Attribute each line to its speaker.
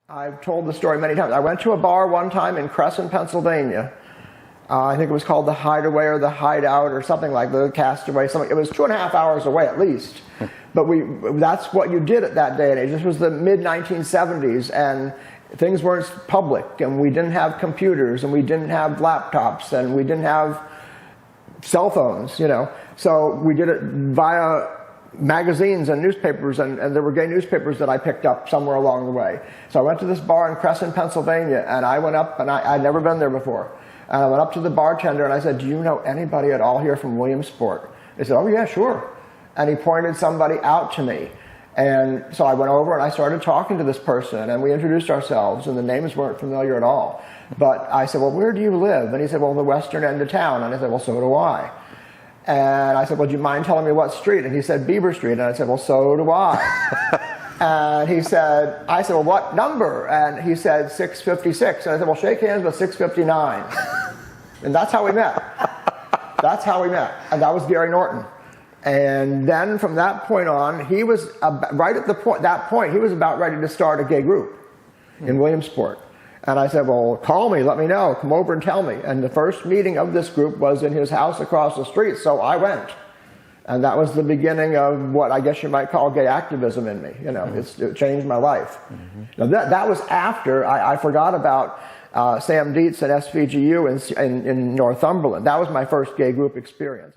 Speaker 1: I've told the story many times. I went to a bar one time in Crescent, Pennsylvania. I think it was called the Hideaway or the Hideout or something like the Castaway. Something. It was 2.5 hours away at least. But that's what you did at that day and age. This was the mid-1970s, and things weren't public, and we didn't have computers, and we didn't have laptops, and we didn't have cell phones, you know. So we did it via magazines and newspapers, and there were gay newspapers that I picked up somewhere along the way. So I went to this bar in Crescent, Pennsylvania, and I went up, and I'd never been there before. And I went up to the bartender and I said, "Do you know anybody at all here from Williamsport?" He said, "Oh yeah, sure." And he pointed somebody out to me. And so I went over and I started talking to this person, and we introduced ourselves, and the names weren't familiar at all. But I said, "Well, where do you live?" And he said, "Well, the western end of town." And I said, "Well, so do I." And I said, "Well, do you mind telling me what street?" And he said, "Beaver Street." And I said, "Well, so do I." And I said, "Well, what number?" And he said, 656. And I said, "Well, shake hands with 659. And that's how we met. That's how we met. And that was Gary Norton. And then from that point on, he was right at that point, he was about ready to start a gay group in Williamsport. And I said, "Well, call me, let me know, come over and tell me." And the first meeting of this group was in his house across the street, so I went. And that was the beginning of what I guess you might call gay activism in me. You know, it changed my life. Now that was after I forgot about Sam Dietz at SVGU in Northumberland. That was my first gay group experience.